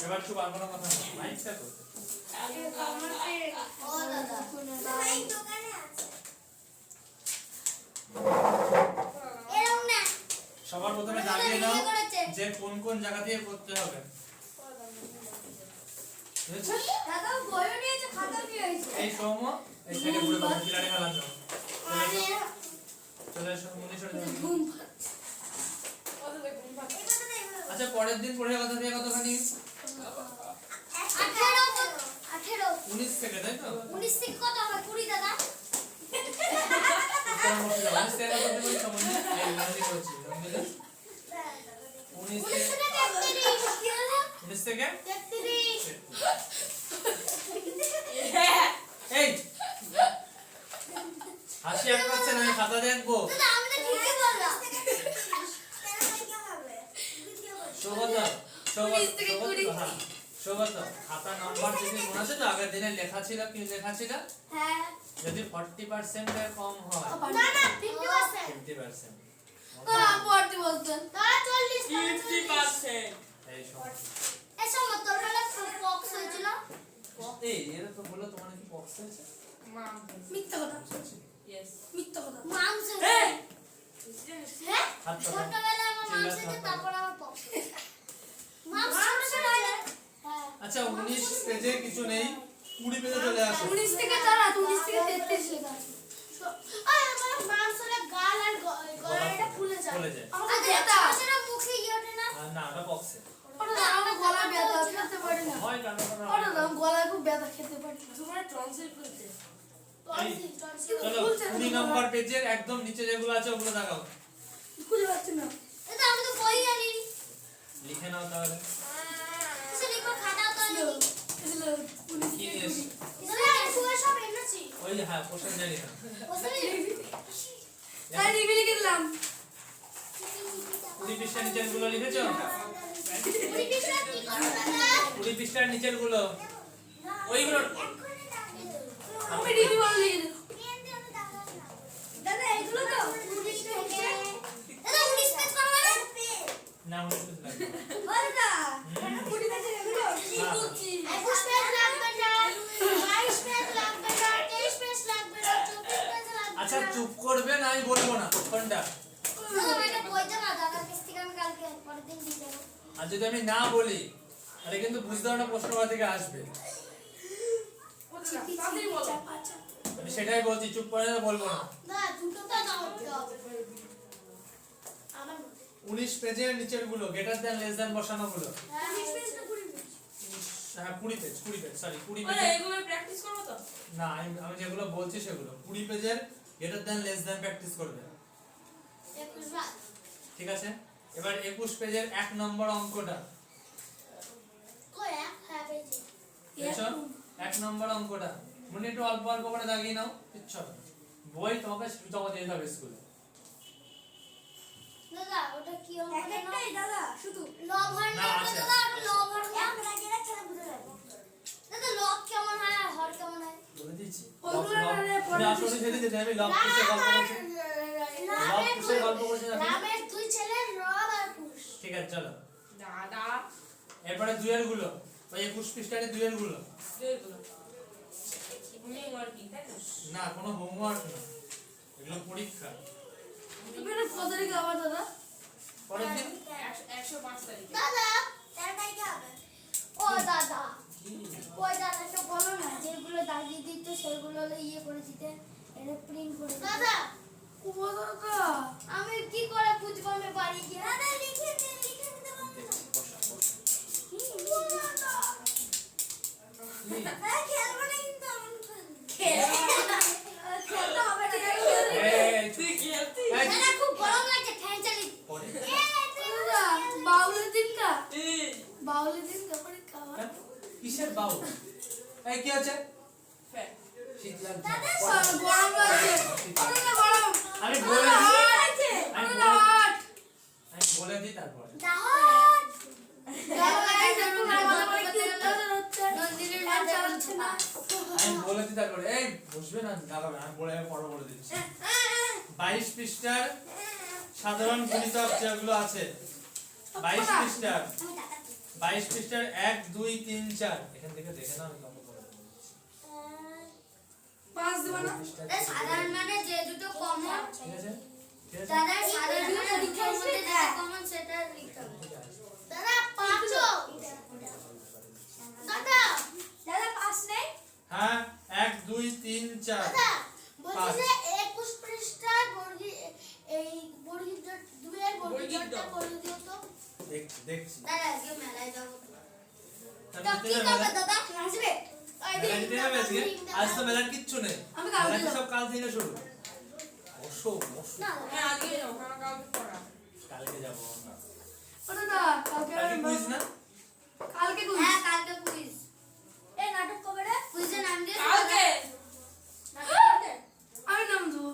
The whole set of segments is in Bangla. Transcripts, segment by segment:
এবার শুভ আর কোনো কথা না, মাইকটা তো আগে কমাতে ও দাদা ভাই দোকানে আছে এরকম না। সবার প্রথমে দাগিয়ে নাও যে কোন কোন জায়গা দিয়ে করতে হবে। বুঝেছো? দাদা বইও নিয়েছে, খাতা নিয়েছে। এই সৌম এই সাইডে ঘুরে বসে পিলারে খেলার জন্য চলে এসো মনীষের জন্য। আচ্ছা পরের দিন পড়ে কথা দিয়ে কতখানি 18 19 থেকে তাই তো 19 থেকে কত হবে 20 দাদা? উত্তর মধ্যে 19 থেকে কত দেবো সম্বন্ধে এই লাইনই করছি 19 থেকে 19 থেকে 33 এই হাসি আর পাচ্ছে না, আমি খাতা দেখবো। দাদা আমি তো ঠিকই বললাম। খাতা নাম্বার যদি মনে আছে তো আগের দিনে লেখা ছিল, কি লেখা ছিল? হ্যাঁ যদি 40% এর কম হয় না না 50% 50% পড়তে বলতেন তাহলে 40 50% এই সময় এসব তোর বেলা পক্স হয়েছিল। এই এরা তো বললো তোমার কি পক্স হয়েছে? মাম মিথ্যা কথা ইয়েস মিথ্যা কথা মাংস এই হ্যাঁ হাত পাতো। ছোটবেলায় আমার মাংস হয়েছে, তারপর আমার পক্স মাংস ছোট হয়েছে। হ্যাঁ আচ্ছা 19 পেজে কিছু নেই, 20 পেজে চলে আসো। 19 থেকে দাঁড়া 19 থেকে 33 লেখা আছে। আয় আমার মাংসটা গাল আর গলাটা ফুলে যায়। ফুলে যায়। আমার ব্যথা সেটা মুখে ইয়ে ওঠে না। না ওটা পক্সে ওটা আমার গলা ব্যথা খেতে পারি না। হয় কারণ ওটা আমার গলায় খুব ব্যথা খেতে পারি না। তোমার টনসিল খুলছে চলো 20 নম্বর পেজের একদম নিচে যেগুলো আছে ওগুলো দেখাও। খুঁজে পাচ্ছি না। এটা আমি তো বই জানি। লিখে নাও তাহলে সে লিখো খাতা তো নেই। কি এসে এটা আমি শুয়ে সব এনেছি। ওই যে হ্যাঁ পোষণ জানি না ওখানে তাই লিখে লিখে দিলাম। 20 পৃষ্ঠার নিচের গুলো লিখেছো? 20 পৃষ্ঠা কি করব দাদা? 20 পৃষ্ঠার নিচের গুলো ওইগুলো আমি ডিবি বল লিখে দেব। দাদা এগুলো তো 19 থেকে দাদা 19 পেজ করবে না 19 পেজ লাগবে। দাদা 20 পেজ এগুলো কি করছি? 21 পেজ লাগবে না, 22 পেজ লাগবে না, 23 পেজ লাগবে না, 24 পেজ লাগবে। আচ্ছা চুপ করবে না, আমি বলবো না কোনটা। দাদা এটা বইতে না, দাদার কাছ থেকে আমি কালকে পরের দিন দিয়ে দেব। আর যদি আমি না বলি তাহলে কিন্তু বুঝতে হবে না প্রশ্ন কোথা থেকে আসবে। তাড়াতাড়ি বলো চাপা চাপা। আমি সেটাই বলছি, চুপ করে না বলবো না। না দুটো তো নাও দিতে হবে। আমার 19 পেজের নিচের গুলো গ্রেটার দ্যান লেস দ্যান বসানো গুলো। 19 পেজ না 20 পেজ। হ্যাঁ 20 পেজ সরি 20 আরে পেজ এগুলো প্র্যাকটিস করব তো না আমি যেগুলো বলছি সেগুলো 20 পেজের greater than less than practice করবে। 21 বার। ঠিক আছে, এবার 21 পেজের 1 নম্বর অঙ্কটা কই এক হ্যাঁ পেয়েছি। দেখছো 1 নম্বর অঙ্কটা মনে একটু অল্প অল্প করে দাগিয়ে নাও, কিচ্ছু হবে না। বই তোমাকে জমা দিয়ে যাবে স্কুলে। দাদা ওটা কি অঙ্ক জানো? একটাই দাদা শুধু লবণ না, আছে, দাদা আছে। লবণ এক রাগে রাখলে বুঝে যাবে দাদা লব কেমন হয় আর হর কেমন হয়? বলে দিচ্ছি ওইগুলো মানে পরে আসলে সেটা দিতে আমি লব কিসে গল্প করছি। লব কিসে গল্প করছি না? রামের দুই ছেলে রব আর কুশ। ঠিক আছে চলো দাদা এরপরে দুইয়ের গুলো ওই 21 পৃষ্ঠার দুইয়ের গুলো এগুলো তুমি আর কি তাই না না কোনো হোমওয়ার্ক না, এগুলো পরীক্ষা। তুমি এটা কত তারিখে আবার দাদা পরের দিন 105 তারিখ দাদা 13 তারিখে হবে ও দাদা কি? ওই দাদাকে বলো না যেগুলো দাগিয়ে দিত সেগুলো ইয়ে করে দিতে, এটা প্রিন্ট করে দিতে। দাদা ও দাদা আমি কি করে বুঝবো আমি বাড়ি গিয়ে? দাদা লিখে দিতে পারবে না বসা, বসা। ও দাদা কি? দাদা খেলবো না কিন্তু আমি খেলতে হবে না। এই, তুই কি আছিস এই, দাদা খুব গরম লাগছে, ফ্যান চালিয়ে দিই। পরে। দাদা বাউলের দিন কা এই বাউলের দিন কা পরীক্ষা কেন? কিসের বাউ? এই কি আছে? ফ্যান শীত লাগছে। গরম লাগছে দাদা গরম আমি বলে দিই, আছে আমি দাদা বলে- আমি বলে দিই তারপরে। দাহত দাদা একটু আমাদের বাড়ি কীর্তন হচ্ছে নন্দিনীর ফ্যান মাঝে চালাচ্ছে না আমি বলে দিই তারপরে। এই বসবে না দাঁড়াবে, আমি বলে পরে বলে দিচ্ছি। 22 পৃষ্ঠার সাধারণ গুণিতক যেগুলো আছে 22 পৃষ্ঠার 22 পৃষ্ঠার 1 2 3 4 এখান থেকে দেখে নাও আমি কত করে দেবো। 5 দেব না সাধারণ মানে যে দুটো কমন ঠিক আছে ঠিক আছে দাদা সাধারণ মানে পরীক্ষার মধ্যে যেটা কমন সেটা লিখতে হবে দাদা 5 দাদা দাদা 5 নেই হ্যাঁ 1 2 3 4 দাদা বলছি যে 21 পৃষ্ঠার বর্গী এই বর্গী ডট দুইয়ের বর্গী ডটটা করে দিও তো দেখছি দাদা আজকে মেলায় যাব তাহলে তো কি করবে দাদা আসবে মেলা দিতে হবে আজকে আজ তো মেলার কিচ্ছু নেই আমি কালকে মেলা যাব। সব কাল থেকে শুরু বসো বসো না হ্যাঁ আজকে যাও আমার কালকে পড়া কালকে যাবো আমরা ওটা না কালকে কালকে কুইজ না কালকে কুইজ হ্যাঁ কালকে কুইজ এই নাটক কবে রে কুইজের নাম দিয়ে কালকে আমি নাম দেবো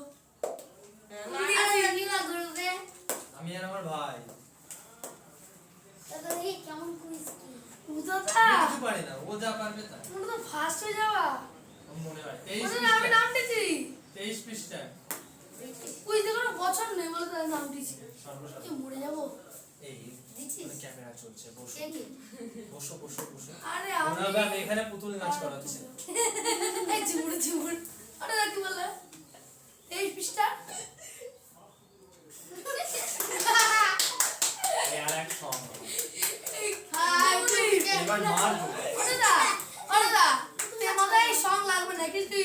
আরে নীলা গ্রুপে আমি আর আমার ভাই দাদা এই কেমন কুইজ কি বুঝাতা আমি কিছু পারি না ও যা পারবে তা ওটা তো ফার্স্ট হয়ে যাওয়া আমার মনে হয় ওটা না, আমি 23 নাম দিয়েছি 23 পৃষ্ঠা কুইজে কোনো বছর নেই বলে তাই নাম দিয়েছি কি সর্বসাধারণ মরে যাবো এই দিচ্ছিস? ক্যামেরা চলছে বসো দেখি বসো বসো বসো আরে ওনাকে আমি এখানে পুতুল নাচ করাচ্ছি এই ঝুমুর ওটা কি বলে 23 পৃষ্ঠা এই আর এক সং হাই এবার মারবো ওটা তোমাদের এই সং লাগবে না কিন্তু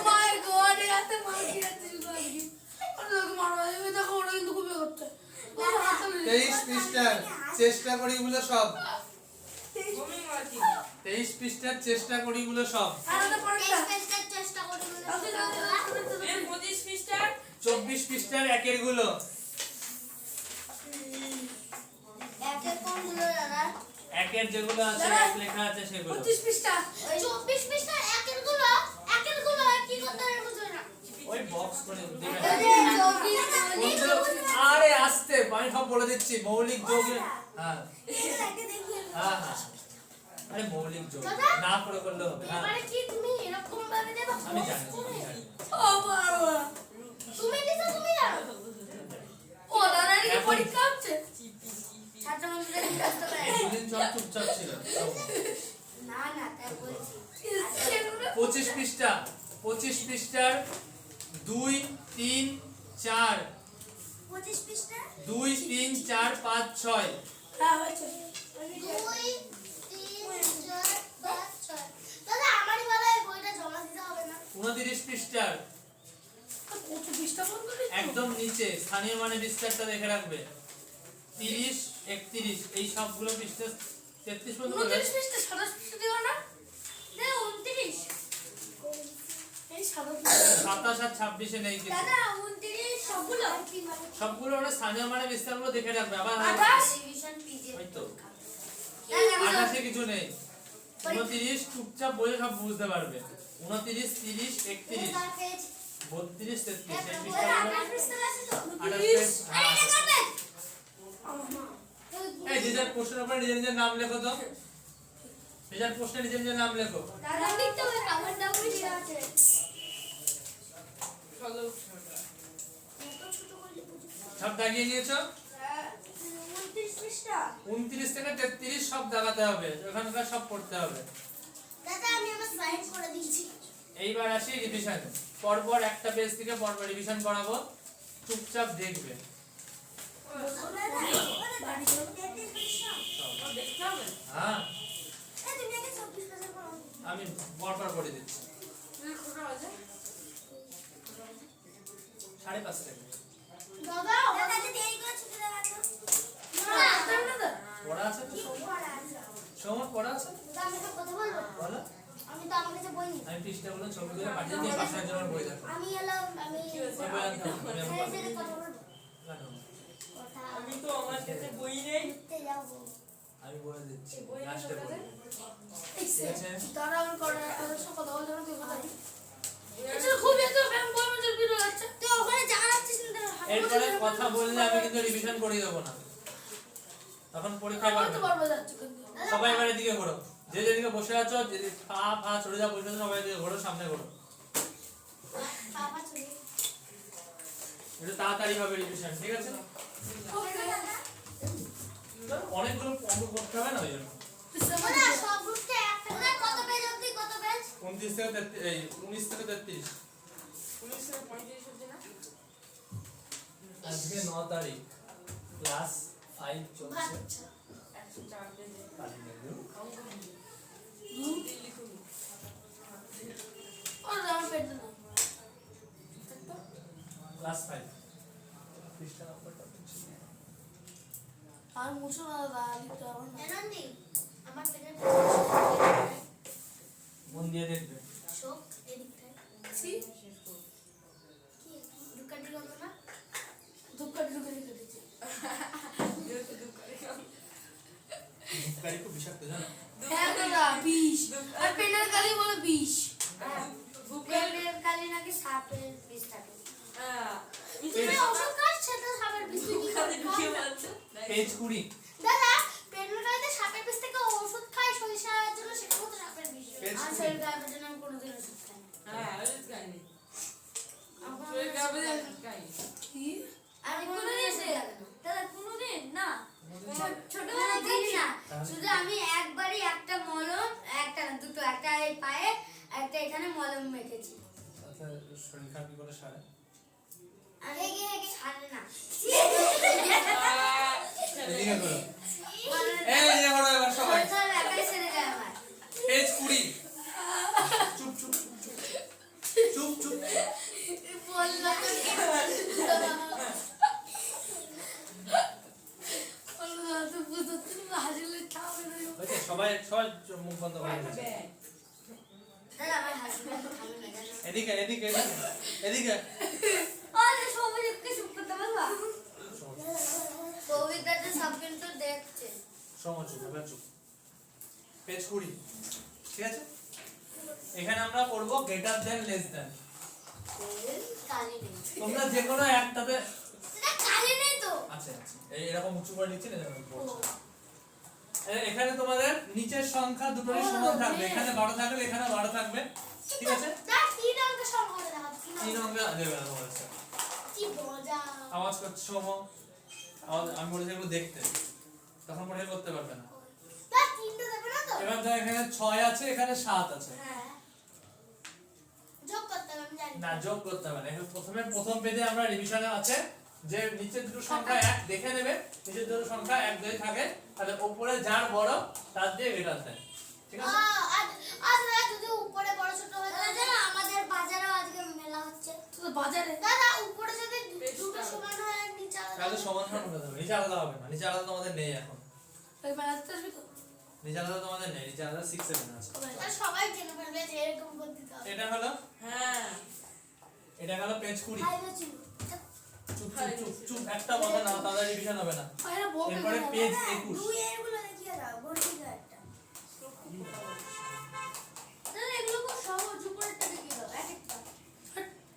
মাই গড এত মার কি আছে ওটা মারো এই দেখো ওটা কিন্তু খুবই করতে 23 পৃষ্ঠার চেষ্টা করি গুলো সব ঘুমিয়ে মারছি 23 পৃষ্ঠার চেষ্টা করি গুলো সব আর ওটা পরেরটা টেস্টের চেষ্টা করি এর 25 পৃষ্ঠা 24 পৃষ্ঠার একের গুলো একের কোন গুলো দাদা একের যেগুলো আছে এক লেখা আছে সেগুলো 25 পৃষ্ঠা 24 পৃষ্ঠার একের গুলো কি করতে হবে বুঝো না ওই বক্স করে দিবেন এই আরে আস্তে আমি সব বলে দিচ্ছি মৌলিক যোগের হ্যাঁ হ্যাঁ হ্যাঁ আরে মৌলিক যোগ না করে করলে হবে হ্যাঁ মানে কি তুমি এরকম ভাবে দেবে আমি জানি আমি জানি ও বাবা তুমি দিছো তুমি জানো ও দাদা কি পরীক্ষা হচ্ছে ছাত্র বন্ধুদের জিজ্ঞাসা করে এই দুদিন সব চুপচাপ ছিল না না তাই বলছি 25 পৃষ্ঠা 25 পৃষ্ঠার 2 3 4 25 পৃষ্ঠা 2 3 4 5 6 হ্যাঁ হয়েছে 2 3 4 5 6 দাদা আমারই বলা এই বইটা জমা দিতে হবে না 29 পৃষ্ঠার কত পৃষ্ঠা বলতো একদম নিচে স্থানীয় মানে বিস্তারটা দেখে রাখবে 30 31 এই সবগুলো পৃষ্ঠা 33 পর্যন্ত 29 পৃষ্ঠা 27 পৃষ্ঠা দিও না না 29 এই 27 27 আর 26 এ নেই কিছু দাদা 29 সবগুলো সবগুলো ওরা স্থানীয় মানে বিস্তারগুলো দেখে রাখবে আবার 28 রিভিশন পিজে ওই তো দাদা 28 এ কিছু নেই 29 চুপচাপ বলে সব বুঝতে পারবে 29 30 31 তার পেজ 32 33 এই ওই পৃষ্ঠাগুলো 28 পৃষ্ঠা আছে তো 28 পেজ আরে এটা করবে এই যে যার প্রশ্নের উপরে নিজের নিজের নাম লেখো তো যে যার প্রশ্নে নিজের নিজের নাম লেখো দাদা লিখতে হবে আমার নামই দেওয়া আছে চলো এত ছোট করে বুঝি সব দাগিয়ে নিয়েছো 29 পৃষ্ঠা 29 থেকে 33 সব দাগাতে হবে ওখানকার সব পড়তে হবে দাদা আমি আমার সাইন করে দিয়েছি এইবার আসি রিভিশন পরপর একটা পেজ থেকে পরপর রিভিশন করাবো চুপচাপ দেখবে দেখতে হবে হ্যাঁ তুমি আগে 26 পেজে পড়ো আমি পরপর করে দিচ্ছি কটা বাজে 5:30 থেকে দাদা দাদা যে দেরি করে ছুটি দেওয়া তো না পড়া আছে তো পড়া আছে সময় পড়া আছে দাদা আমি তো কথা বলবো বলো আমি তো আমার কাছে বই নেই আমি পৃষ্ঠাগুলো ছবিগুলো পাঠিয়ে দিয়ে পাশের জন্য বই দেখো আমি এলাম আমি ওই বই আনতে হবে, আমি আমার ছেড়ে ছেড়ে কথা বলবো কেন? কথা আমি তো আমার কাছে বই নেই ঘুরতে যাবো আমি বলে দিচ্ছি বই আছে লাস্টে তোর বলবো ঠিক আছে তারা আমার করে ওদের সাথে কথা বলতে তুই কথা আচ্ছা খুব এত ব্যায়াম বই মজুর ভিডিও আছে তুই ওখানে যা রাখছিস না এরপরে কথা বললে আমি কিন্তু রিভিশন করিয়ে দেবো না তখন পরীক্ষায় আমার পারবে তো না। পারবো যাচ্ছে কিন্তু সবাই এবার এদিকে ঘোরো যে যেদিকে বসে আছো যদি পা চড়ে যা বসে আছো সবাই এদিকে ঘোরো সামনে ঘোরো বাবা চলে একটু তাড়াতাড়ি হবে রিভিশন, ঠিক আছে? অনেকগুলো অঙ্ক করতে হবে না ওই জন্য। ওরা সব গ্রুপে একটা করে কত পেজ অবধি কত পেজ 29 থেকে 33 এই 19 থেকে 33 19 থেকে 35 হচ্ছে না? আজকে 9 তারিখ ক্লাস 5 চলছে। আচ্ছা 104 পেজে কালি নেই অঙ্ক লিখুন। আর রাম পেটে না ক্লাস 5 পৃষ্ঠা নাম্বারটা বুঝছি না। আর মুছো না দাদা লিখতে হবে না এনন্দি আমার পেজে মন দিয়ে দেখবে। শোক এদিকটায় সি কি দুকাটি গন্ধ না দুঃখটি ঢুকে কেটেছে যেহেতু দুঃখ করে গাড়ি খুব বিষাক্ত জানো। হ্যাঁ দাদা 20 আর পেনের কালি বলে 20 পেটের কালি নাকি সাপের বিষ থাকে তুমি পেজ- ওষুধ খাস সেটা সাপের বিষ থেকে কাজে ঢুকিয়ে বলছে পেজ 20 দাদা পেটের কালিতে সাপের বিষ থেকে ওষুধ খাই সরিষার জন্য সেটা মতো সাপের বিষ পেজ আর 20 শরীর খারাপের জন্য আমি কোনোদিন ওষুধ খাই না হ্যাঁ ওই কাহিনী আমার শরীর খারাপ হয়ে যায় কাহিনী কি আর কোনোদিন সে দাদা কোনোদিন না ছোটবেলায় দিই না শুধু আমি একবারই একটা মলম একটা না দুটো একটা এই পায়ে একটা এখানে মলম মেখেছি আচ্ছা শরীর খারাপ কি করে সারে? হেগে হেগে ছাড়ে না এদিকে করো। এই যে করো এবার সবাই। সব একাই সেরে যায় আমার পেজ 20 চুপ চুপ চুপ চুপ চুপ চুপ। বললো আল্লাহ তো বুঝতে হাসিলে খাবে না হয়েছে? সবাই সবাই মুখ বন্ধ করে দিয়েছে। দাদা আমার হাসবেন্ড খাবে না জানো এদিকে এদিকে এদিকে এদিকে আরে সবাই একটু চুপ করতে পারবা কবিতাটা সব কিন্তু দেখছে সময় চুপ এবার চুপ। পেজ 20 ঠিক আছে? এখানে আমরা করব গ্রেটার দ্যান লেস দ্যান। কালি নেই তোমরা যে কোনো একটাতে সেটা কালি নেই তো আচ্ছা আচ্ছা এই এরকম উঁচু করে নিচ্ছি না এরকম বলছি। এখানে তোমাদের নিচের সংখ্যা দুটোরই সমান থাকবে, এখানে 12 থাকবে এখানে 12 থাকবে, ঠিক আছে? না তিন অঙ্ক সংখ্যা দেখা তিন অঙ্ক দেবে না তোমাদের স্যার। কি মজা আওয়াজ করছে সোম আওয়াজ আমি বলেছি এগুলো দেখতে, তখন পরে করতে পারবে না। না তিনটা দেবে না তো এবার ধর এখানে 6 আছে এখানে 7 আছে, হ্যাঁ যোগ করতে হবে আমি জানি না যোগ করতে হবে না। এখানে প্রথম পেজে আমরা রিভিশনে আছে যে নিচের দুটো সংখ্যা এক দেখে নেবে, নিচের দুটো সংখ্যা এক যদি থাকে তাহলে উপরে যার বড় তার দিয়ে গ্রেটার দেন, ঠিক আছে? আজ আজ দাদা যদি উপরে বড় ছোট হয় তাহলে জানো আমাদের বাজারেও আজকে মেলা হচ্ছে তো বাজারে দাদা উপরে যদি দুটো সমান হয় আর নিচে আলাদা তাহলে সমান সমান হতে হবে, নিচে আলাদা হবে না, নিচে আলাদা তোমাদের নেই এখন, ওই বেড়াতে আসবি তো নিচে আলাদা তোমাদের নেই, নিচে আলাদা 6 7 আছে। আর সবাই জেনে ফেলবে যে এরকম করতে হবে এটা হলো হ্যাঁ পেজ 20। খাইবে ছিল চুপ চুপ চুপ চুপ একটা কথা না, তাহলে রিভিশন হবে না। আরে বল এরপরে পেজ 21 দুই এরগুলো দেখিয়ে দাও বর্তিকা একটা দাদা এগুলো খুব সহজ উপরেরটা দেখিয়ে দাও এক একটা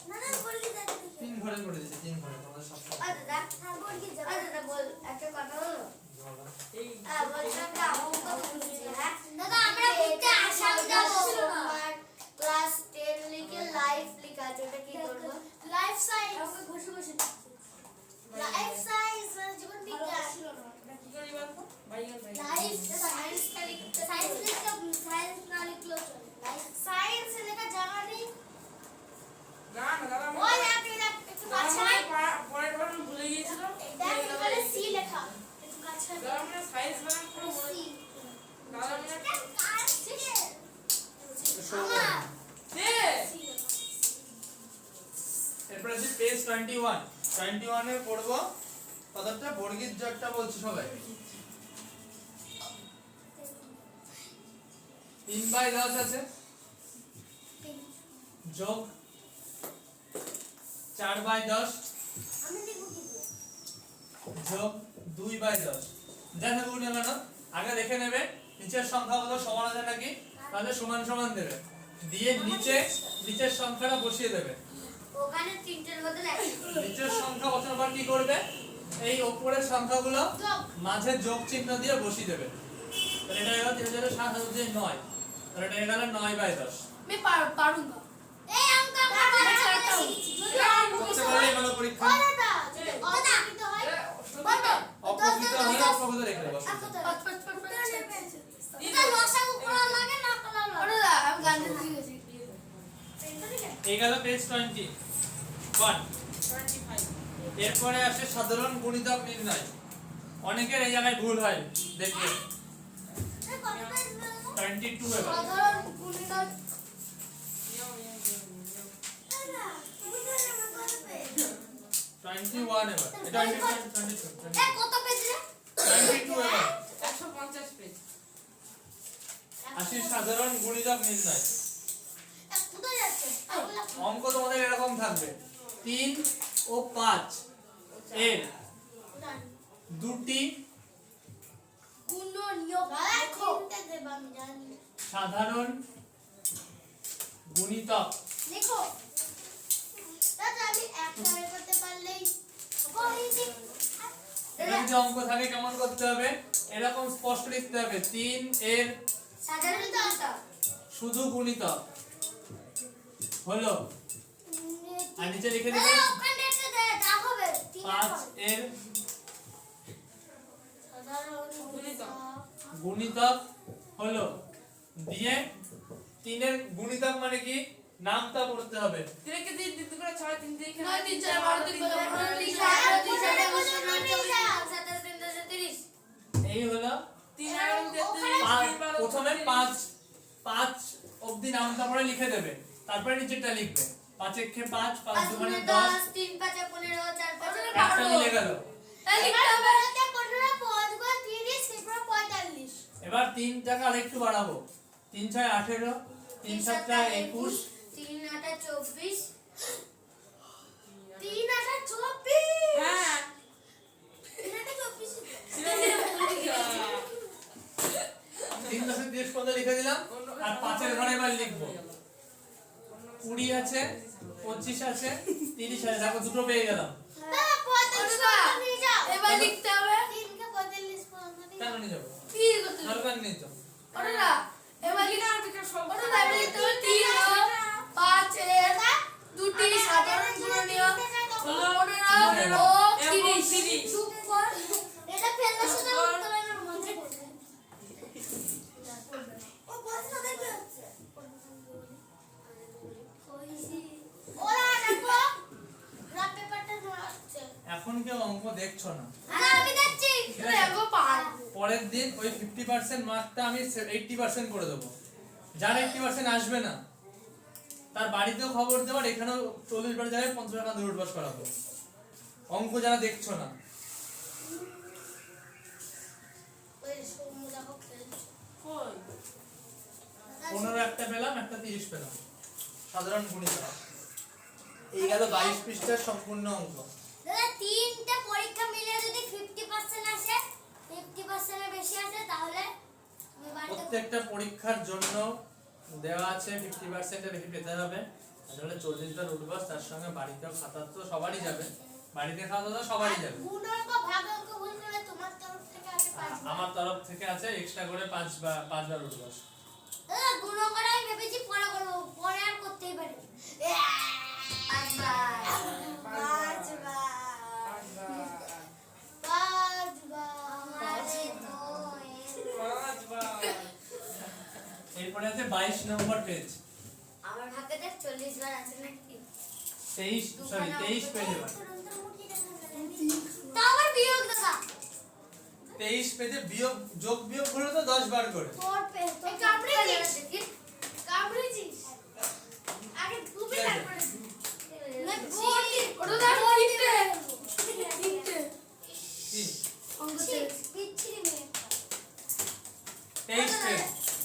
না না বর্তিকা দেখিয়ে তিন ঘরে করে দিয়েছে, তিন ঘরে তোমাদের সব আচ্ছা দাদা হ্যাঁ বর্তিকা দাদা বল একটা কথা হলো এই বলছিলাম যে অঙ্ক বুঝছি হ্যাঁ দাদা আমরা পড়তে আসাম যাব আর ক্লাস 10 লিখে লাইফ লেখা আছে ওটা কি করব লাইফ সায়েন্স আমাকে বসে বসে লাইফ সায়েন্স জীবন বিজ্ঞান কি করি বলতো বাইগান বাইগান লাইফ সায়েন্স কা লিখতে সায়েন্স লিখতে সায়েন্স না লিখলো চলে লাইফ সায়েন্স লেখা জানা নেই না না দাদা ওই একটু কাছে পরের বার আমি ভুলে গিয়েছিলাম দেখ এখানে সি লেখা একটু কাছে দাদা আমরা সায়েন্স বানান পুরো মনে সি দাদা আমরা কাছে দে এরপরে আছে পেজ 21 21 এ পড়বো কতটা বর্গীর জটটা বলছে সবাই 3/10 আছে যোগ 4/10 আমি লিখব কি দিয়ে যোগ 2/10 দেখা গুণ কেন আগে দেখে নেবে নিচের সংখ্যাগুলো সমান আছে নাকি, তাহলে সমান সমান দেবে, দিয়ে নিচের সংখ্যাটা বসিয়ে দেবে, ওখানে তিনটের বদলে একটা নিচের সংখ্যা বসানোর পর কি করবে এই উপরের সংখ্যাগুলো যোগ মাঝে যোগ চিহ্ন দিয়ে বসিয়ে দেবে, তাহলে এটা হলো 3009, তাহলে এটা হলো 9/10। मैं पारूंगा এই অঙ্ক আমার করতে পারলে ভালো পরীক্ষা। অপ্রকৃত হলে অপ্রকৃত রেখে দেবো। আমি গান দিতে শিখেছি। এই গেল পেজ 21। 25 এরপরে আসে সাধারণ গুণিতক নির্ণয়। অনেকের এই জায়গায় ভুল হয় দেখবে। 22 এবার সাধারণ গুণিতক টোয়েন্টি ওয়ান এবার এটা 22 কত পেজ রে 22 এবার 150 পেজ আসি সাধারণ গুণিতক নির্ণয়। কোথায় যাচ্ছে অঙ্ক তোমাদের এরকম থাকবে 3 ও 5 এর দুটি গুণনীয়ক লেখো দেব আমি জানি সাধারণ গুণিতক লেখো দাদা আমি একটা বের করতে পারলেই হয়েছে এটা যদি অঙ্ক থাকে কেমন করতে হবে এরকম স্পষ্ট লিখতে হবে 3 এর সাধারণ গুণিতক শুধু গুণিতক হলো আর নিচে লিখে দাদা দিবে ওখানে একটা যা হবে 5 এর সাধারণ গুণিতক। গুণিতক হলো দিয়ে 3 এর গুণিতক মানে কি নামটা পড়তে হবে তিনকে দিন দিন করে 6 3 3 নয়, তিন, চার, বারো, তিন, বারো, পনেরো, তিন, চার, তিন, চার, একুশ, 30 এই হলো 3 আর প্রথমে 5 অবধি নামটা পড়ে লিখে দেবে তারপরে নিচেরটা লিখবে 5 একে 5 5 দুগুণে 10 3 5 15 4 5 একটা মিলে গেল এবার 3 টাকা আরেকটু বাড়াবো 3 6 18 3 7 21 3 8 24 হ্যাঁ 3 10 30 পর্যন্ত লিখে দিলাম আর 5 এর ঘরে এবার লিখবো 20 আছে 25 আছে 30 আছে দেখো দুটো পেয়ে গেলাম এবার লিখতে হবে কেন নিয়ে যাবো কি করতে হবে? দরকার নেই তো ওটা এবার লিখতে হবে 3 ও 5 এর দুটি সাধারণ গুণনীয়ক 15 ও 30 এটা ফেললে শুধু উত্তর আমার মনে পড়বে ও বলছ না কি হচ্ছে ওরা দেখো রাত পেপারটা ধরাচ্ছে এখন কেউ অঙ্ক দেখছো না আরে আমি দেখছি ঠিক আছে? দেখো পার পরের দিন ওই 50% মার্কটা আমি 80% করে দেবো যার 80% আসবে না তার বাড়িতেও খবর দেওয়ার এখানেও 40 বার জায়গায় 50 টাকা দৌড় বাস করাবো অঙ্ক যারা দেখছো না ওই সৌম্য দেখো খেলছে কই 15 একটা পেলাম একটা 30 পেলাম সাধারণ গুণিতক এই গেল 22 পৃষ্ঠার সম্পূর্ণ অঙ্ক দাদা তিনটা পরীক্ষা মিলে যদি 50% আসে 50% এর বেশি আসে তাহলে আমি বাড়িতে প্রত্যেকটা পরীক্ষার জন্য দেওয়া আছে 50% এর বেশি পেতে হবে তাহলে 40 বার উঠবাস তার সঙ্গে বাড়িতেও খাতা তো সবারই যাবে বাড়িতে খাতা তো সবারই যাবে গুণাঙ্ক ভাগাঙ্ক ভুল করে তোমার তরফ থেকে আছে 5 আমার তরফ থেকে আছে এক্সট্রা করে 5 বার উঠবাস দাদা গুণাঙ্কটা আমি ভেবেছি পরে করব পরে আর করতেই পারি 5 বার 5 বার আমারে তো 5 বার এরপরে আছে 22 নম্বর পেজ আমার ভাগ্যে দেখ 40 বার আছে নাকি 23 পেজ এবার তা আবার বিয়োগ দাদা 23 পেজে বিয়োগ যোগ বিয়োগ হলো তো 10 বার করে তোর পে তোর কামড়েছিস কামড়েছিস আগে তুমি তারপরে না বলি ওটা দেখো তিনটে কি অঙ্ক শেষ। পিচ্ছিরি মেয়ে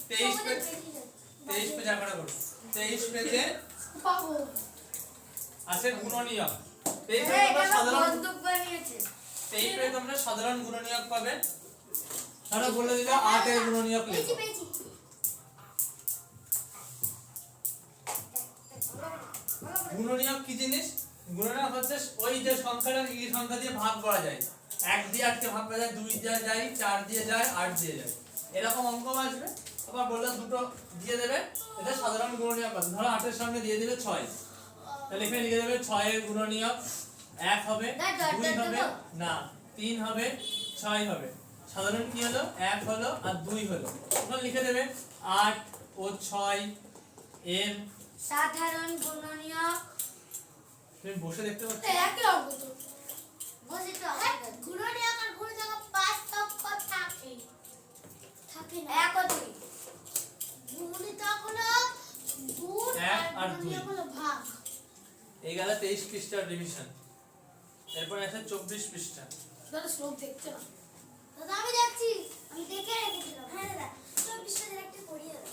23 পেজ 23 পেজ আকারে করো 23 পেজে পাবো আছে গুণনীয়ক 23 এই পেজে তোমরা এটা সাধারণ বন্দুক বানিয়েছে 23 পেজে তোমরা সাধারণ গুণনীয়ক পাবে তারা বলে দিল 8 এর গুণনীয়ক পেয়েছি লিখো পেয়েছি গুণনীয়ক কি জিনিস গুণনীয়ক হচ্ছে ওই যে সংখ্যাটা এই সংখ্যা দিয়ে ভাগ করা যায় 1 দিয়ে 8 কে ভাগ করা যায় 2 দিয়ে যায় 4 দিয়ে যায় 8 দিয়ে যায় এরকম অঙ্ক আসবে আবার বললে দুটো দিয়ে দেবে এটা সাধারণ গুণনীয়ক আছে ধরো 8 এর সঙ্গে দিয়ে দিবে 6 তাহলে এখানে লিখে দেবে 6 এর গুণনীয়ক 1 হবে, 2 হবে না, 3 হবে, 6 হবে। সাধারণ কি হলো? 1 হলো আর 2 হলো। তখন লিখে দেবে 8 ও 6 এর সাধারণ গুণনীয়ক তুমি বসে দেখতে পাচ্ছ? একই অঙ্ক তো। বসে তো গুণনীয়ক আর গুণনীয়ক পার্থক্য থাকে না। 1 ও 2 গুণিতক হলো গুণ এক আর আর দুই। গুণনীয়ক হলো ভাগ। এই গেল 23 পৃষ্ঠার রিভিশন। এরপর আছে 24 পৃষ্ঠা। দাদা শ্লোক দেখছে না। দাদা আমি দেখছি, আমি দেখে রেখেছিলাম। হ্যাঁ দাদা, 24 টা একটা পড়িয়ে দাও।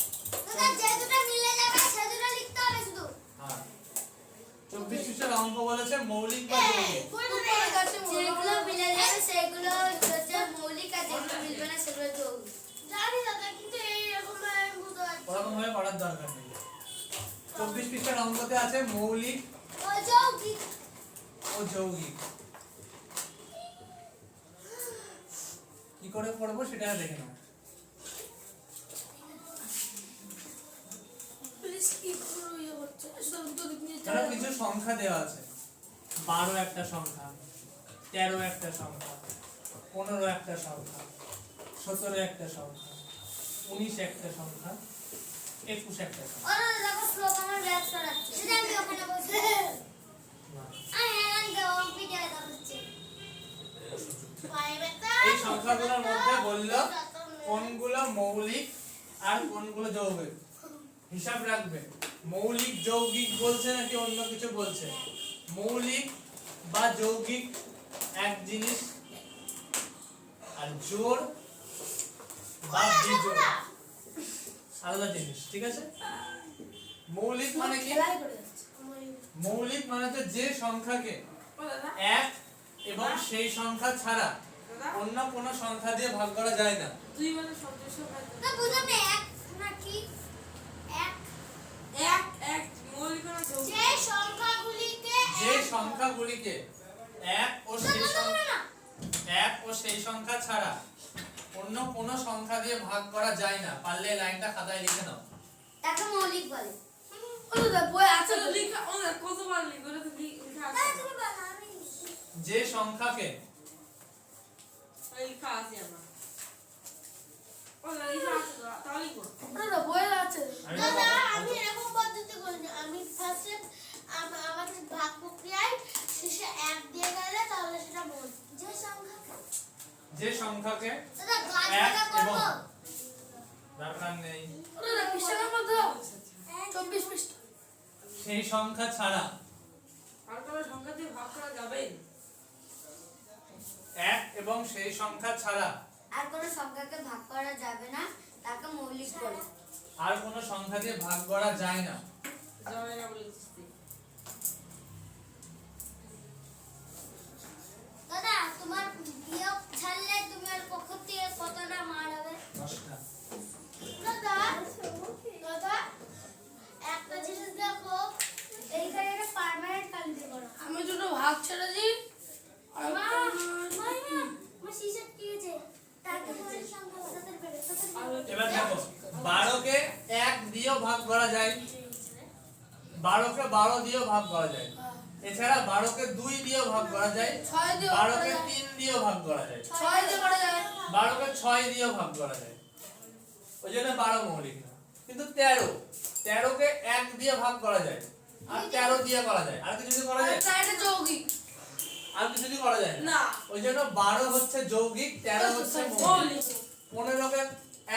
দাদা যে দুটো মিলে যাবে সে দুটো লিখতে হবে শুধু। হ্যাঁ 24 পৃষ্ঠার অঙ্ক বলেছে মৌলিক বা যৌগিক। উপরে গেছে যেগুলো মিলে যাবে সেগুলো হচ্ছে মৌলিক, আর যেগুলো মিলবে না সেগুলো যৌগিক। জানি দাদা, কিন্তু এইরকম ভাবে আমি বুঝতে পারছি। ওরকম ভাবে পড়ার দরকার নেই। 24 পৃষ্ঠার অঙ্কতে আছে মৌলিক ও যৌগিক। ও যৌগিক। কি করে পড়বো সেটা দেখে নাও। প্লিজ কি করে ইয়ে হচ্ছে শুধু তো নিয়ে ধরো কিছু সংখ্যা দেওয়া আছে। 12 একটা সংখ্যা, 13 একটা সংখ্যা, 15 একটা সংখ্যা, 17 একটা সংখ্যা, 19 একটা সংখ্যা, 21 একটা সংখ্যা। ওরা দেখো শ্লোক আমার ব্যাগ সরাচ্ছে। সেটা আমি ওখানে বসে না, আমি হেলান দেবো, পিঠে ব্যথা করছে। পায়ে ব্যথা। এই সংখ্যাগুলোর মধ্যে বললো কোনগুলো মৌলিক আর কোনগুলো যৌগিক। হিসাব রাখবে মৌলিক যৌগিক বলছে নাকি অন্য কিছু বলছে। মৌলিক বা যৌগিক এক জিনিস, আর জোড় বা বিজোড় আলাদা জিনিস। ঠিক আছে? মৌলিক মানে কি? খেলাই করে যাচ্ছে। মৌলিক মানে তো যে সংখ্যাকে ও দাদা, এক এবং সেই সংখ্যা ছাড়া দাদা, অন্য কোনো সংখ্যা দিয়ে ভাগ করা যায় না। তুই মানে সদস্য ভাই না বুঝলাম না, এক নাকি এক এক এক মৌলিক না যৌগিক। যে সংখ্যাগুলিকে যে সংখ্যাগুলিকে এক ও সেই না সংখ্যা এক ও সেই সংখ্যা ছাড়া অন্য কোনো সংখ্যা দিয়ে ভাগ করা যায় না। পারলে এই লাইনটা খাতায় লিখে নাও। তাকে মৌলিক বলে। ও দাদা বই আছে আচ্ছা তো লেখা ও দাদা কতবার লিখো ওটা তো লেখা দাদা আছে। তুমি বলো, আমি যে সংখ্যাকে ওই লেখা আছে আমার। ও দাদা লেখা আছে তো তাও লিখো। ও দাদা বই আছে। আমি দাদা বলবো, আমি এরকম পদ্ধতি করিনি। আমি ফার্স্টে আমাদের ভাগ প্রক্রিয়ায় শেষে এক দিয়ে গেলে তাহলে সেটা বল। যে সংখ্যা যে সংখ্যাকে দাদা গাছ এক ভাগা করব। এবং দরকার নেই ও দাদা পৃষ্ঠা নাম্বার দাও 24 পৃষ্ঠা। সেই সংখ্যা ছাড়া আর কোনো সংখ্যা দিয়ে ভাগ করা যাবে? এক এবং সেই সংখ্যা ছাড়া আর কোনো সংখ্যাকে ভাগ করা যাবে না, তাকে মৌলিক বলে। আর কোনো সংখ্যা দিয়ে ভাগ করা যায় না। যাবে না বলেছিস তুই। দাদা তোমার বিয়োগ ছাড়লে তুমি আর পক্ষ থেকে কতটা মার হবে? 10টা। দাদা দাদা একটা জিনিস দেখো, এইখানে একটা পার্মানেন্ট কালিতে করো। আমি দুটো ভাগ ছেড়ে দিই আর মা মা শিশা কি আছে? তাকে বলে সংখ্যা সাথে বেড়ে সাথে এবার দেখো 12 কে 1 দিয়েও ভাগ করা যায়, 12 কে 12 দিয়েও ভাগ করা যায়, এছাড়া 12 কে 2 দিয়েও ভাগ করা যায়, 6 দিয়ে 12 কে 3 দিয়েও ভাগ করা যায়, 6 দিয়ে করা যায় 12 কে 6 দিয়েও ভাগ করা যায়। ওই জন্য 12 মৌলিক না। কিন্তু 13 কে 1 দিয়ে ভাগ করা যায়, আর 13 দিয়ে করা যায়। আর কিছু দিয়ে করা যায়? আর এটা যৌগিক। আর কিছু দিয়ে করা যায় না। না ওই জন্য 12 হচ্ছে যৌগিক, 13 হচ্ছে মৌলিক। মৌলিক। 15 কে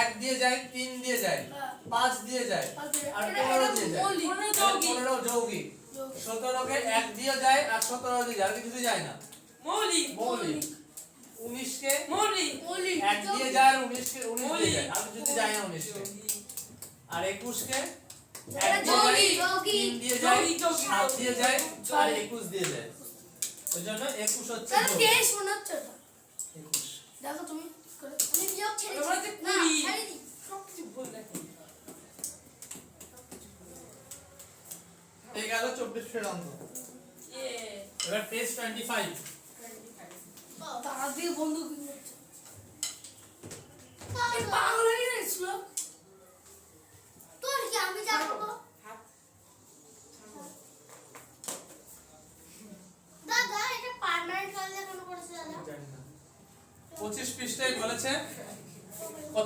1 দিয়ে যায়, 3 দিয়ে যায়, 5 দিয়ে যায়, আর এটা 15 দিয়ে যায়। মৌলিক। 15 তাহলে যৌগিক। 15 যৌগিক। 17 কে 1 দিয়ে যায় আর 17 দিয়ে যায়, আর কিছু দিয়ে যায় না। মৌলিক। মৌলিক। 19 কে মৌলিক। মৌলিক 1 দিয়ে যায় আর 19 কে 19 দিয়ে যায়, আর কিছু দিয়ে যায় না 19 কে। আর 21 কে 1 দিয়ে যায়, যৌগিক। 3 দিয়ে যায়, যৌগিক। 7 দিয়ে যায়, আর 21 দিয়ে যায়। ওই জন্য 21 হচ্ছে তাহলে যৌগিক। 23 মনে হচ্ছে এটা। 21। দেখো তুমি করে আমি বিয়োগ ছেড়ে ওটা হচ্ছে না 20। ছেড়ে দিই। সব কিছু ভুল দেখি। এই গেল 24 এর অঙ্ক। ইয়ে। এবার পেজ 25। তার দিয়ে বন্ধু কি করছে তাহলে এই পাগল হয়ে গেছিল তোর কি আমি যা করবো? হাত।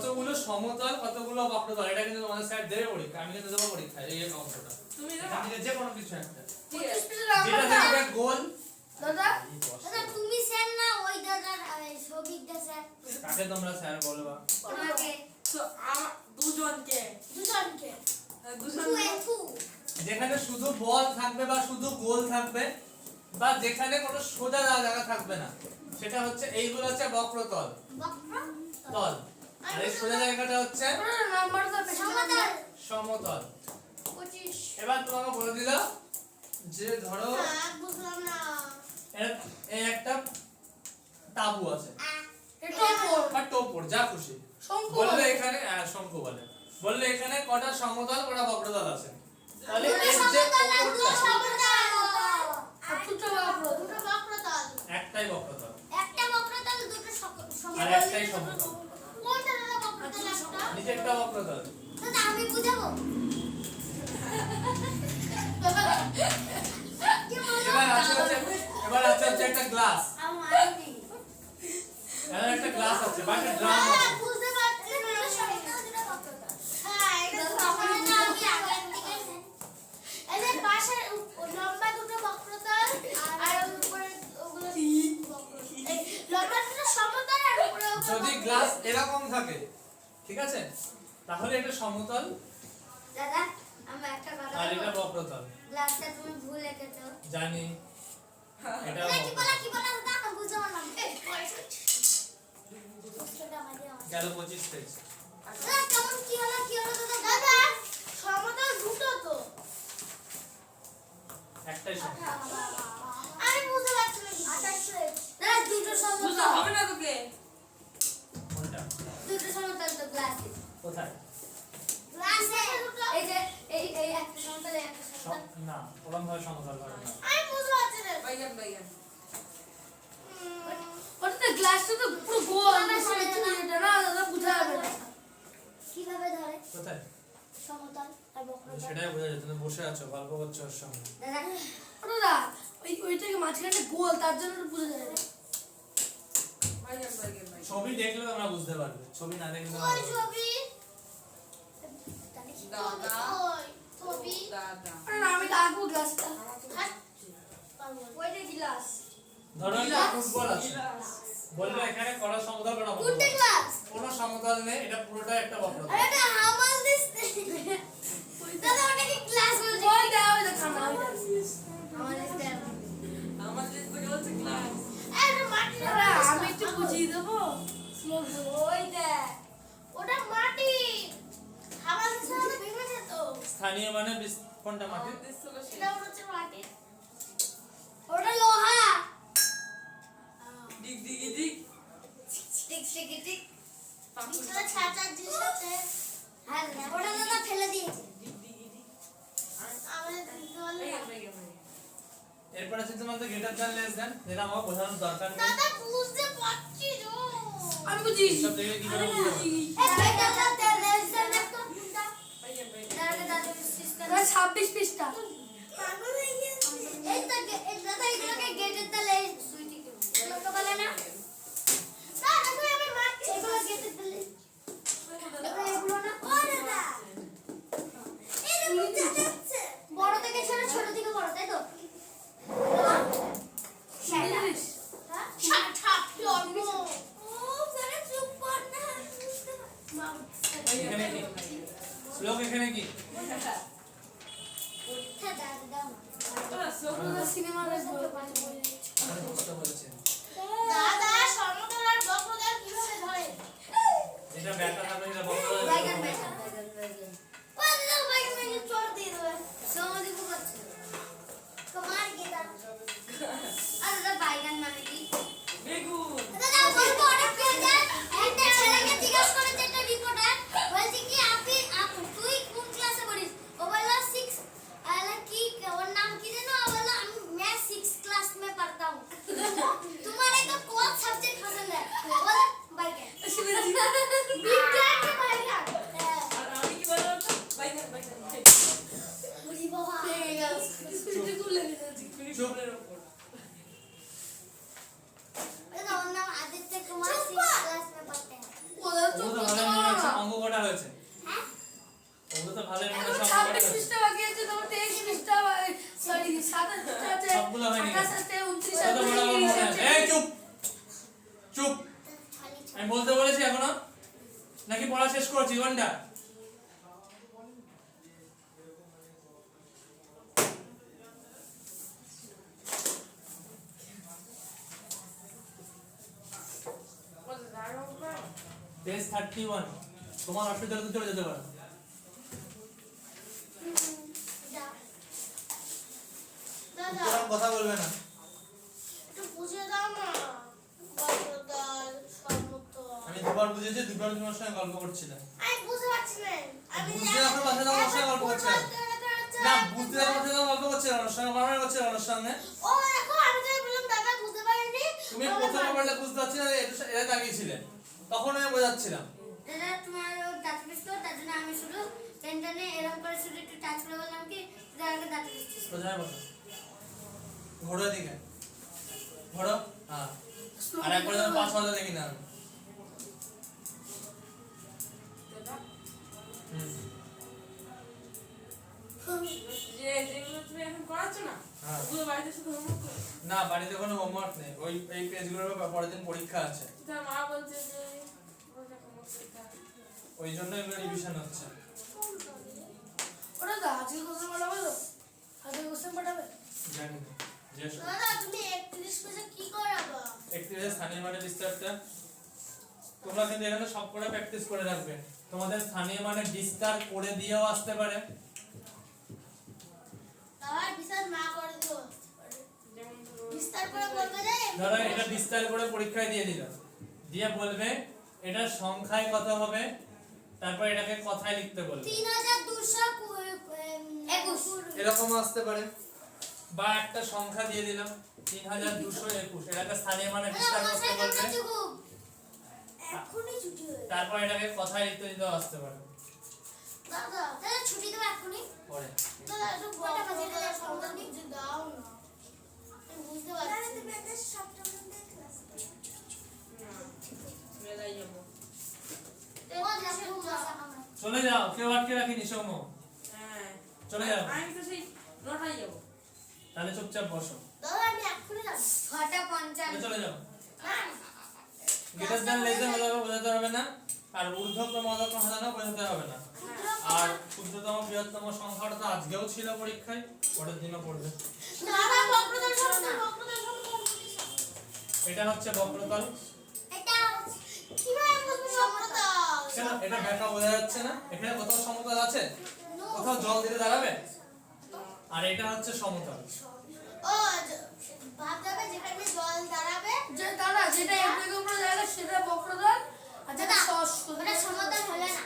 কতগুলো সমতল কতগুলো বক্রতল এটা কিন্তু তোমাদের স্যার দেবে পরীক্ষা, আমি কিন্তু দেবো পরীক্ষা এই অঙ্কটা। তুমি এখান থেকে যে কোনো কিছু একটা ঠিক আছে যেটা দেখবে গোল। দাদা দাদা তুমি স্যার না ওই দাদার সবিকদা স্যার কাকে তোমরা স্যার বলবা? ওনাকে তো আমার দুজনকে দুজনকে দুজন একু যেখানে শুধু বল থাকবে বা শুধু গোল থাকবে বা যেখানে কোনো সোজা জায়গা থাকবে না সেটা হচ্ছে এইগুলো হচ্ছে বক্রতল বক্র তল, আর এই সোজা জায়গাটা হচ্ছে নাম্বার তো পেছনে সমতল সমতল। 25 এবার তোমাকে বলে দিল যে ধরো বুঝলাম না এই একটা তাবু আছে এটা ওপর বা টোপর যা খুশি শঙ্কু বললে এখানে শঙ্কু বলে বললে এখানে কটা সমতল কটা বক্রতল আছে, তাহলে এর যে ওপরটা দুটো বাবু দুটো বক্রতল একটাই বক্রতল একটা বক্রতল দুটো সমতল আর একটাই সমতল, কোনটা দাদা বক্রতল একটা নিচে একটা বক্রতল। দাদা আমি বুঝাবো এবার আছে হচ্ছে একটা গ্লাস, আমার আমি এখানে একটা গ্লাস আছে বা একটা ড্রাম আছে। বুঝতে পারছি না দুটো বক্রতল হ্যাঁ এটা তো আমার না আমি আগের দিকে এই যে পাশে লম্বা দুটো বক্রতল আর উপরে ওগুলো এই লম্বা দুটো সমতল আর উপরে ওগুলো যদি গ্লাস এরকম থাকে ঠিক আছে তাহলে এটা সমতল দাদা আমি একটা কথা আর এটা বলবো বক্রতল। গ্লাসটা তুমি ভুল রেখেছো জানি এটা এটা কি বক্রতল। বলা দাদা আমি বুঝতে পারলাম এই সেটা আমাদের গেল 25 পেজ। দাদা কেমন কি হলো দাদা দাদা সমতল দুটো তো একটাই সমতল। আমি বুঝতে পারছি না 28 দাদা দুটো দুজন সমতল হবে না তোকে কোনটা দুটো সমতল তো গ্লাসে কোথায়? গ্লাসে এই যে এই একটা সমতল এই একটা সমতল না ওরকম ভাবে সমতল হবে না। আমি বুঝতে পারছি না বাইগান বাইগান ওটা গ্লাসটা তো পুরো গোল এটা না দাদা বুঝা যাবে না কিভাবে ধরে কোথায়? সমতল আর বক্রতল সেটাই বোঝা যায়, তুমি বসে আছো গল্প করছো ওর সঙ্গে। দাদা ওটা ওইটাকে মাঝখানে গোল তার জন্য ওটা বুঝা যায় না বাইগান বাইগান বাইগান ছবি দেখলে তোমরা বুঝতে পারবে, ছবি না দেখলে তোমরা ওই বুঝতে পারবে ছবি দাদা ওই ছবি দাদা আরে না আমি তো আঁকবো গ্লাসটা ওইটা গ্লাস ধরো একটা ফুটবল আছে বলবে এখানে কড়া সমতল করা কোনটা বক্রতল, গ্লাস কোনো সমতল নেই, এটা পুরোটা একটা বক্রতল। আরে এটা হামাল দিস দাদা ওটা কি গ্লাস বলছে ওইটা খানা হামাল দিস আমার লিস্ট থেকে হচ্ছে ক্লাস আরে মাটি আরে আমি একটু বুঝিয়ে দেবো স্লো ওই দেখ ওটা মাটি হামাল দিস না ভেঙে যেত স্থানীয় মানে কোনটা মাটি? আমার লিস্ট হলো এটা হচ্ছে মাটি ওটা লোহা দিক দিক দিক টিক টিক টিক ভিতরে ছাঁচার যে সাথে হ্যাঁ ওটা দাদা ফেলে দিয়েছে দিক দিক দিক আমাদের দিতে বললে বাইগান বাইগান বাইগান এরপর আছে তোমাদের গ্রেটার দ্যান লেস দ্যান, যেটা আমার বোঝানোর দরকার নেই। দাদা বুঝতে পারছি না আমি বুঝিয়ে সব দেখলে কিভাবে বুঝতে পারবে? এই দাদা লেসন দেখো বাইগান বাইগান দাদা দাদা বিশেষ করে 26 পৃষ্ঠা পাগল হয়ে গেছে এই তো এই দাদা এগুলোকে গেটের তলে সুইটি এগুলোকে বলে না দাদা দেখো আমি মারছি এগুলো গেটের তলে এগুলো না ও দাদা এটা বুঝতে যাচ্ছে বড় থেকে ছোট থেকে বড় তাই তো সেটা হ্যাঁ ছাপ জন্ম ও করে চুপ কর না এখানে কি শ্লোক? এখানে কি দাদা দাও তোরা সব সিনেমা দেখবো আমি বুঝতে বলেছি, দাদা সমতল আর বক্রতল কিভাবে ধরে যেটা ব্যাখ্যা থাকবে সেটা বক্রতল বাইগান বাইগান ও দাদা বাইগান চড় দিয়ে দেবে সমাধি করছে তোমার কি দাদা আর দাদা বাইগান মানে কি বেগুন দাদা বলবো অনেক কি আছে একটা ছেলেকে জিজ্ঞাসা করেছে একটা রিপোর্টার বলছে কি তুই কোন ক্লাসে পড়িস ও বলল 6 আলা কি ওর নাম কি জানো ও বলল আমি मैं 6 क्लास में पढ़ता हूँ तुम्हारे को कौन सब्जेक्ट पसंद है बोला बाइगन विज्ञान के बाइगन অঙ্ক কটা হয়েছে? হ্যাঁ ওগুলো তো ভালোই মনে এখন হচ্ছে অঙ্ক 26 কটা হয়েছে? পৃষ্ঠা বাকি আছে, তোমার 23 পৃষ্ঠা সরি 27 পৃষ্ঠা আছে, সবগুলো হয়নি। 28 আছে, 29 কত আছে, বড় আমার 30 মনে আছে। আছে? এই চুপ চুপ, খালি আমি বলতে বলেছি এখনো নাকি পড়া শেষ করেছি ঘন্টা? পেজ 31 তোমার অসুবিধা হলে তো চলে যেতে পারো। যা দাদা তোরা কথা বলবে না। একটু বুঝিয়ে দাও না বক্রতল সমতল আমি দুবার বুঝেছি, দুবার তোমার সঙ্গে গল্প করছিলাম। আমি বুঝতে পারছি না আমি বুঝতে যখন পারছি না, ওর সঙ্গে গল্প করছিলাম। না বুঝতে যখন পারছি না, গল্প করছিলাম ওর সঙ্গে, বারবার করছিলাম ওর সঙ্গে। ও দেখো আমি তো বললাম দাদা বুঝতে পারিনি তুমি প্রথমে বললে বুঝতে পারছি না, এটা তাকিয়েছিলে, তখন আমি বোঝাচ্ছিলাম। দাদা তোমার দাঁত পিসতো তার জন্য আমি শুধু টেনটানে এরকম করে শুধু একটু টাচ করে বললাম কি দাদাকে দাঁত পিসছিস সোজা বসো, ঘোড়ো দিকে ঘোড়ো, হ্যাঁ। আর একবার যেন 5 হাজার দেখি না আমি। হুম। যে যেগুলো তুমি এখন করাচ্ছ না হ্যাঁ। ওগুলো বাড়িতে শুধু হোমওয়ার্ক করো। না বাড়িতে কোনো হোমওয়ার্ক নেই, ওই এই পেজগুলোর পরের দিন পরীক্ষা আছে, তার মা বলছে যে ওটা homework করতে হবে। ওই জন্য এগুলো রিভিশন হচ্ছে। ওরা তো আজকে কোশ্চেন পাঠাবে তো? আজকে কোশ্চেন পাঠাবে? জানি না, জিজ্ঞেস করো। দাদা তুমি 31 পেজে কি করাবা 31 স্থানীয় মানের বিস্তারটা তোমরা কিন্তু এখানে সব করে প্র্যাকটিস করে রাখবে। তোমাদের স্থানীয় মানে বিস্তার করে দিয়েও আসতে পারে। তার বিশাল মা করে দিও যেমন ধরো বিস্তার করে বলবে যে ধরো এটা বিস্তার করে পরীক্ষায় দিয়ে দিল, দিয়ে বলবে এটা সংখ্যায় কত হবে, তারপর এটাকে কথায় লিখতে বলবে। 3221 এরকম আসতে পারে, বা একটা সংখ্যা দিয়ে দিলাম 3221, এটাকে স্থানীয় মানে বিস্তার করতে বলবে, এখনই ছুটি হয়ে তারপর এটাকে কথায় লিখতে দিতেও আসতে পারে। দাদা দাদা ছুটি দেবো এখনই পরে দাদা একটু কটা বাজে দাদা সমাধান বুঝে দাও না আমি বুঝতে পারছি তুমি একটা সপ্তাহ মধ্যে ক্লাস না মেলায় যাবো। চলে যাও, কেউ আটকে রাখিনি সৌম্য, হ্যাঁ চলে যাও। আমি তো সেই 9টায় যাবো। তাহলে চুপচাপ বসো, দাদা আমি এখনই যাব 6:55 চলে যাও। না গেটার দেন লেজার ভালোভাবে বোঝাতে হবে না, আর ঊর্ধ্বক্রম অধক্রম সাজানো বোঝাতে হবে না। আর ক্ষুদ্রতম বৃহত্তম সংখ্যাটা তো আজকেও ছিল পরীক্ষায়, পরের দিনও পড়বে। দাদা বক্রতল সমতল এটা হচ্ছে বক্রতল। এটা কিভাবে বুঝবো সমতল কেন এটা ব্যাখ্যা বোঝা যাচ্ছে না? এখানে কোথাও সমতল আছে? কোথাও জল দিতে দাঁড়াবে? আর এটা হচ্ছে সমতল। ও ভাব যাবে যেখানে জল দাঁড়াবে যে দাদা যেটা একদিকে উপরে জায়গা সেটা বক্রতল, আর যেটা ওটা সমতল হলো না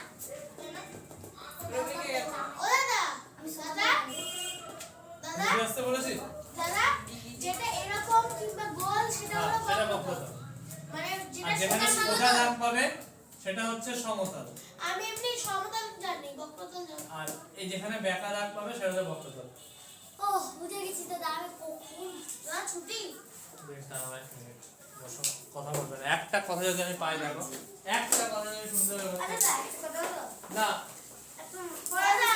রবিকে গেছে। ও দাদা আমি দাদা দাদা বুঝে আসতে বলেছি? দাদা যেটা এরকম কিংবা গোল সেটা হ্যাঁ, হলো সেটা বক্রতল বক্রতল। মানে যেটা আর যেখানে সোজা সোজা সমতল। দাগ পাবে সেটা হচ্ছে সমতল। আমি এমনি সমতল জানি বক্রতল জানি আর এই যেখানে বেঁকা দাগ পাবে সেটা হচ্ছে বক্রতল। ও বুঝে গেছি দাদা আমি কখন না ছুটি বেশ, দাঁড়াও এক মিনিট। বসো, কথা বলবে না। একটা কথা যদি আমি পাই দেখো, একটা কথা যদি শুনতে পাবো। আচ্ছা দাদা একটা কথা বলো না, দাদা